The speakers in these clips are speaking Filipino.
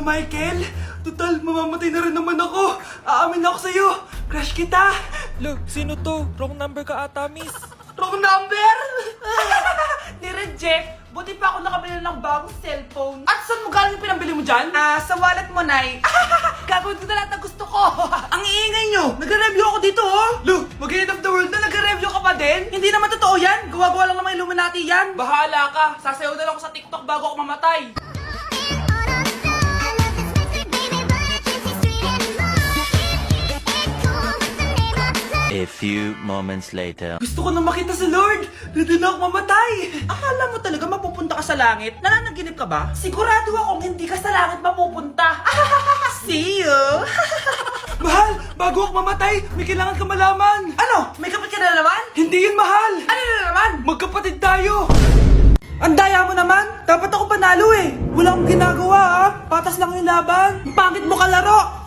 Michael. Total, mamamatay na rin naman ako. Aamin ako sa'yo. Crush kita. Lo, sino to? Wrong number ka ata, miss. Wrong number? Ni-reject. Buti pa ako nakabili ng bagong cellphone. At saan mo galing yung pinambili mo dyan? Sa wallet mo, Nay. Gagawin ko na lahat ng gusto ko. Ang iingay nyo. Nagre-review ako dito, oh. Lu, mag-end of the world na nagre-review ka pa din? Hindi naman totoo yan. Gawa-gawa lang naman Illuminati yan. Bahala ka. Sasayaw na lang ako sa TikTok bago ako mamatay. A few moments later. Gusto ko na makita si Lord! Ready na ako mamatay! Akala mo talaga mapupunta ka sa langit? Nananaginip ka ba? Sigurado akong hindi ka sa langit mapupunta! See you! Mahal! Bago ako mamatay, may kailangan ka malaman! Ano? May kapit ka na naman? Hindi yun, mahal! Ano na naman? Magkapatid tayo! Ang daya mo naman! Dapat ako panalo eh! Wala akong ginagawa ha! Patas lang yung laban! Ang pangit mo kalaro!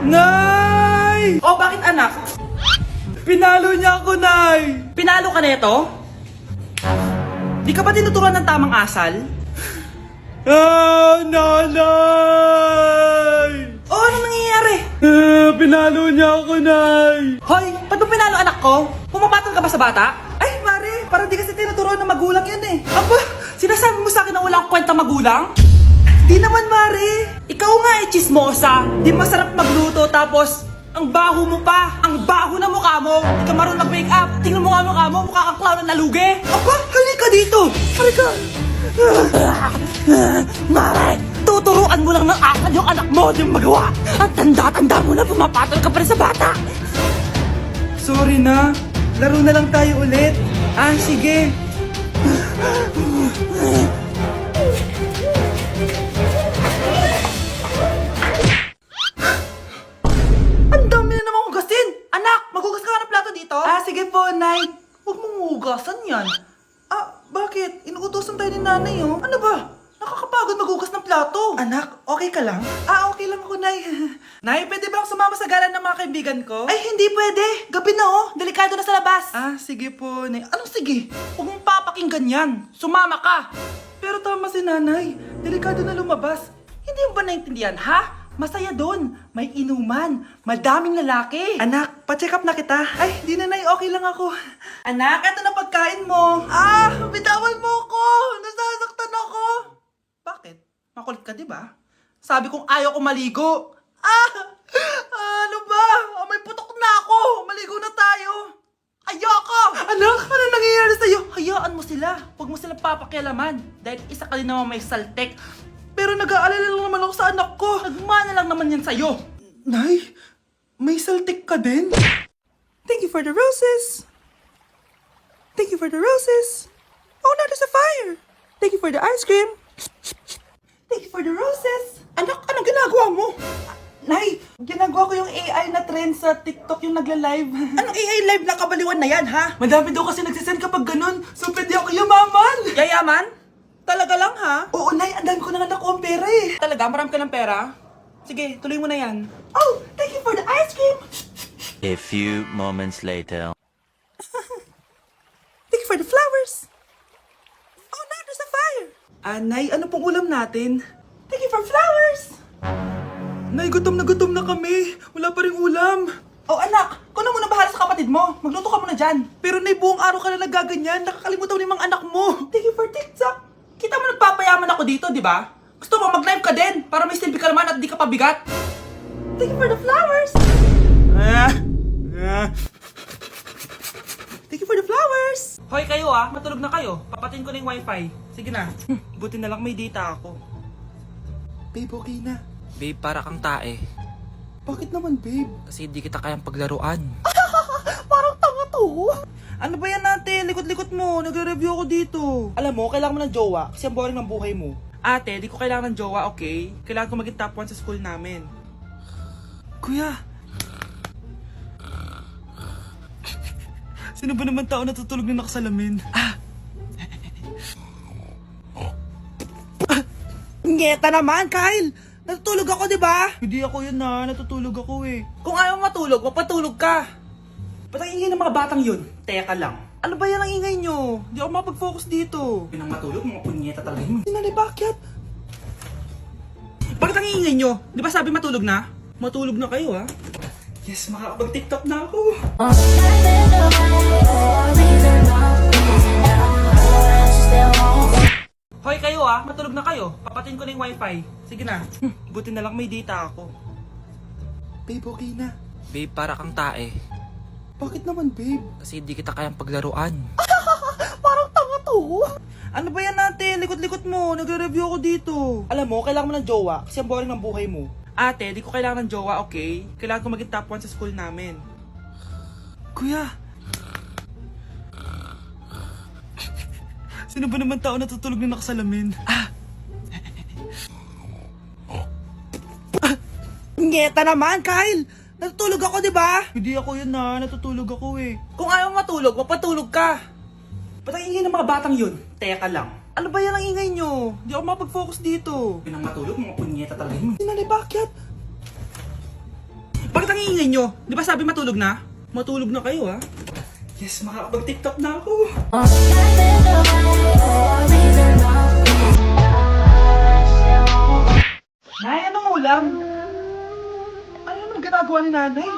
Nay! Oh, bakit anak? Pinalo niya ako, Nay! Pinalo ka neto? Di ka ba tinuturuan ng tamang asal? Nanay! Oh, ano nangyayari? Pinalo niya ako, Nay! Hoy, ba't mo pinalo anak ko? Pumapatol ka ba sa bata? Ay, Mare, parang di kasi tinuturuan ng magulang yan eh. Aba, sinasabi mo sa akin na wala akong kwenta magulang? Di naman, Mare. Ikaw nga eh, chismosa. Di masarap magluto tapos ang baho mo pa! Ang baho na mukha mo! Hindi ka marunong mag-make up! Tingnan mo nga mukha mo! Mukha kang clown na nalugi! Aba! Halika dito! Halika! Mare! Tuturuan mo lang ng asal yung anak mo! Di mo magawa! Ang tanda-tanda mo na pumapatol ka pa rin sa bata! Sorry na! Laro na lang tayo ulit! Sige! Maghugas ka ng plato dito? Sige po, Nay. Huwag mong hugasan yan. Bakit? Inuutosan tayo ni Nanay, oh. Ano ba? Nakakapagod maghugas ng plato. Anak, okay ka lang? Okay lang ako, Nay. Nay, pwede ba akong sumama sa gala ng mga kaibigan ko? Ay, hindi pwede. Gabi na, oh. Delikado na sa labas. Sige po, Nay. Anong sige? Huwag mong papakinggan yan. Sumama ka. Pero tama si Nanay. Delikado na lumabas. Hindi mo ba naintindihan, ha? Masaya doon. May inuman. Madaming lalaki. Anak, pa-check up na kita. Ay, di na, Nay. Okay lang ako. Anak, eto na pagkain mo. Bitawan mo ako. Nasasaktan ako. Bakit? Makulit ka, di ba? Sabi kong ayaw ko maligo. Ano ba? May putok na ako. Maligo na tayo. Ayoko! Anak, ano nangyayari sa'yo? Hayaan mo sila. Huwag mo sila papakialaman. Dahil isa ka din naman may saltek. Pero nag-aalala lang naman ako sa anak ko. Nagmana lang naman yan sa'yo. Nay, may saltik ka din? Thank you for the roses. Thank you for the roses. Oh, now there's a fire. Thank you for the ice cream. Thank you for the roses. Anak, anong ginagawa mo? Nay, ginagawa ko yung AI na trend sa TikTok yung nagla-live. Anong AI live na kabaliwan na yan, ha? Madami daw kasi nagsisend kapag ganun. So, pwede ako yumaman. Yayaman? Talaga lang, ha? Oo, Nay. Ang dami ko na nga nakuha ang pera eh. Talaga? Marami ka ng pera? Sige, tuloy mo na yan. Oh, thank you for the ice cream. A few moments later. Thank you for the flowers. Oh, now there's a fire. Nay, ano pong ulam natin? Thank you for flowers. Nay, gutom na kami. Wala pa rin ulam. Oh, anak. Kung na muna bahala sa kapatid mo. Magluto ka muna dyan. Pero Nay, buong araw ka na nagaganyan. Nakakalimutan mo yung mga anak mo. Thank you for TikTok. Kita mo nagpapayaman ako dito, di ba? Gusto mo mag-live ka din para may silbi ka naman at di ka pabigat. Thank you for the flowers. Thank you for the flowers. Hoy kayo matulog na kayo. Papatin ko na yung wifi. Sige na. Buti na lang may data ako. Babe, okay na. Babe, para kang tae. Bakit naman, babe? Kasi hindi kita kayang paglaruan. Parang tanga to. Ano ba yan natin? Likot-likot mo. Nagre-review ako dito. Alam mo, kailangan mo ng jowa kasi ang boring ng buhay mo. Ate, di ko kailangan ng jowa, okay? Kailangan ko maging top 1 sa school namin. Kuya! Sino ba naman tao natutulog na nakasalamin? Ngeta naman, Kyle! Natutulog ako, di ba? Hindi ako yun natutulog ako eh. Kung ayaw matulog, mapatulog ka! Ba't ang ingay ng mga batang yun? Teka lang. Ano ba yan ang ingay nyo? Di ako mapag-focus dito. Pinang matulog, mga punyeta talaga yun. Sinali, bakit? ang iingay nyo? Di ba sabi matulog na? Matulog na kayo, ha? Yes, makakapag-tiktok na ako. Hoy kayo, ha? Matulog na kayo. Papatin ko na yung wifi. Sige na. Buti na lang may data ako. Babe, okay na. Babe, para kang tae. Bakit naman, babe? Kasi hindi kita kayang paglaruan. Parang tanga to. Ano ba yan natin? Likot-likot mo. Nagre-review ako dito. Alam mo, kailangan mo ng jowa kasi ang boring ng buhay mo. Ate, di ko kailangan ng jowa, okay? Kailangan ko maging top 1 sa school namin. Kuya! Sino ba naman tao natutulog na nakasalamin? Ngeta naman, Kyle! Natutulog ako, di ba? Hindi ako yun na, natutulog ako eh. Kung ayaw matulog, mapatulog ka. Ba't ang ingay ng mga batang yun? Teka lang. Ano ba yan ang ingay nyo? Hindi ako makapag-focus dito. Yun ang matulog, mga punyeta talaga yun. Sinanay, bakit? Bakit ang ingay nyo? Di ba sabi matulog na? Matulog na kayo, ha? Yes, makakapag-tiktok na ako. Nay, anong ulam? Ano naman ginagawa ni nanay?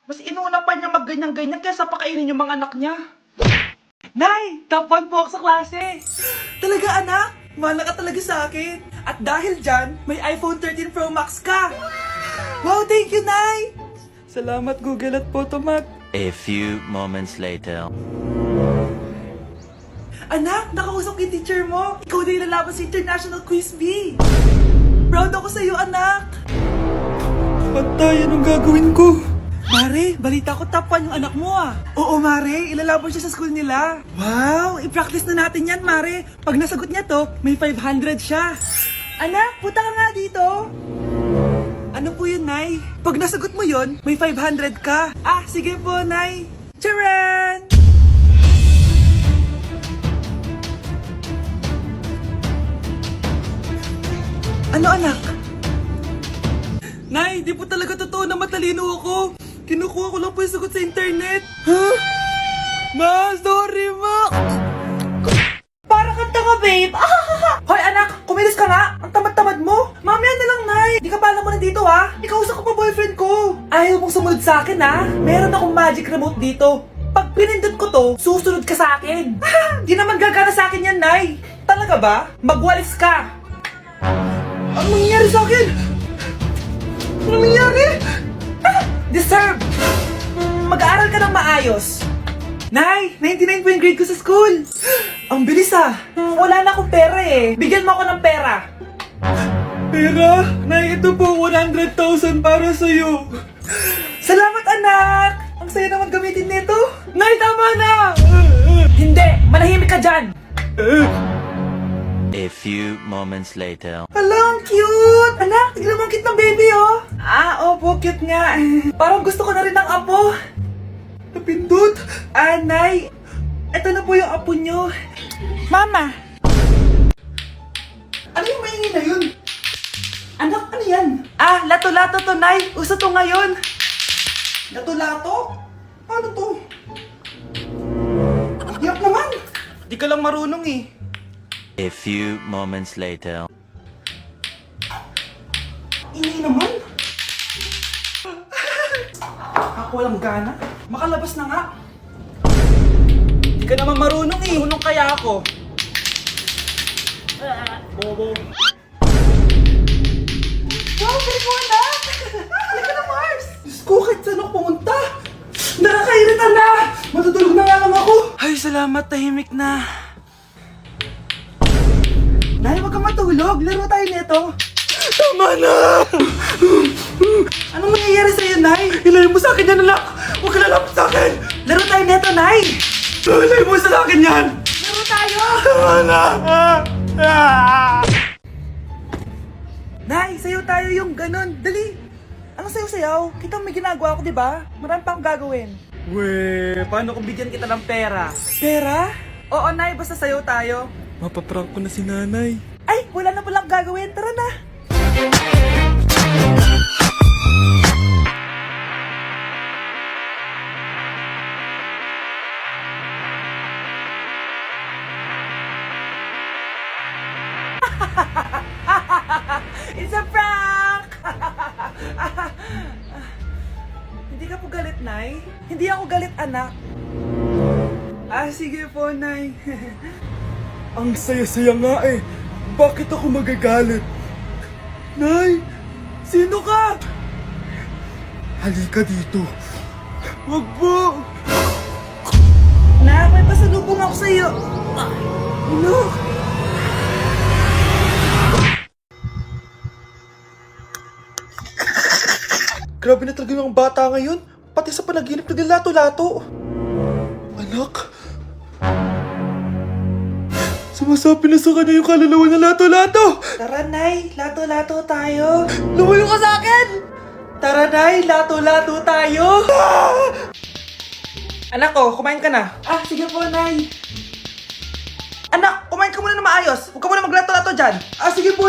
Mas inuna pa niya magganyan-ganyan kaysa pakainin yung mga anak niya. Nay! Top 1 po ako sa klase! Talaga, anak? Mahal ka talaga sa akin. At dahil dyan, may iPhone 13 Pro Max ka! Wow, thank you, Nay! Salamat, Google at Photomat. A few moments later. Anak, nakausap yung teacher mo. Ikaw na yung lalaban sa International Quiz Bee. Proud ako sa'yo, anak. Patay, anong gagawin ko? Mare, balita ko top 1 yung anak mo ah. Oo, Mare, ilalaban siya sa school nila. Wow, i-practice na natin yan, Mare. Pag nasagot niya to, may 500 siya. Anak, punta ka nga dito. Ano po yun, Nay? Pag nasagot mo yun, may 500 ka. Ah, sige po, Nay. Charan! Ano, anak? Nay, di po talaga totoo na matalino ako. Kinukuha ko lang po yung sagot sa internet. Huh? Ma, sorry, ma. Para kang tanga, babe. Hoy, anak, kumilos ka nga. Ang tamad-tamad mo. Mamaya na lang, Nay. Di ka pala mo nandito, ha? Ikausap ko pa boyfriend ko. Ayaw mong sumunod sa akin, ha? Meron akong magic remote dito. Pag pinindot ko to, susunod ka sa akin. Di naman gagana sa akin yan, Nay. Talaga ba? Magwalis ka. Ano nangyayari sa akin? Ano nangyayari? Deserve! Mag-aaral ka ng maayos. Nay, 99 po yung grade ko sa school. Ang bilis ah. Wala na akong pera eh. Bigyan mo ako ng pera. Pera? Nay, ito po 100,000 para sa'yo. Salamat, anak! Ang saya naman gamitin nito. Nay, tama na! Hindi! Manahimik ka dyan! A few moments later. Hala, ang cute! Anak, tignan mo ang cute ng baby, oh! Ah, opo, cute nga. Parang gusto ko na rin ng apo. Napindot! Ah, Nay, ito na po yung apo nyo. Mama! Ano yung maingay na yun? Anak, ano yan? Ah, lato-lato to, Nay. Uso to ngayon. Lato-lato? Ano to? Hirap naman. Di ka lang marunong eh. A few moments later. Ingay naman. Ako walang gana. Makalabas na nga. Di ka naman marunong eh. Marunong kaya ako. Bobo. Wow, galing mo anak! Halika na, Mars! Diyos ko, kahit saan ako pumunta. Nakakairita na! salamat. Tahimik na. Nay, wag kang matulog. Laro tayo nito. Tama na! Anong mangyayari sa'yo, Nay? Ilayin mo sa akin yan, anak! Huwag ka lalapit sa akin! Laro tayo neto, Nay! Ilayin mo sa akin yan! Laro tayo! Tama na! Nay, sayo tayo yung ganun. Dali! Anong sayo-sayaw? Kita may ginagawa ko, di ba? Marami pa akong gagawin. Weh, paano kung bigyan kita ng pera? Pera? Oo, Nay, basta sayo tayo. Mapaprank ko na si nanay. Ay, wala na palang gagawin. Tara na! It's a prank! Hindi ka po galit, Nay? Hindi ako galit, anak. Sige po, Nay. Ang saya-saya nga eh. Bakit ako magagalit? Nay! Sino ka? Halika dito. Wag po! Nak, may pasalubong ako sa'yo. Ano? Grabe na talaga yung bata ngayon. Pati sa panaginip naglalato-lato. Anak! Sumasabi na sa kanya yung kaluluwa na lato-lato! Tara, Nay. Lato-lato tayo. Lumayo ka sa akin! Tara, Nay. Lato-lato tayo. Anak ko, kumain ka na. Sige po, Nay. Anak, kumain ka muna na maayos. Huwag ka muna maglato-lato dyan. Sige po,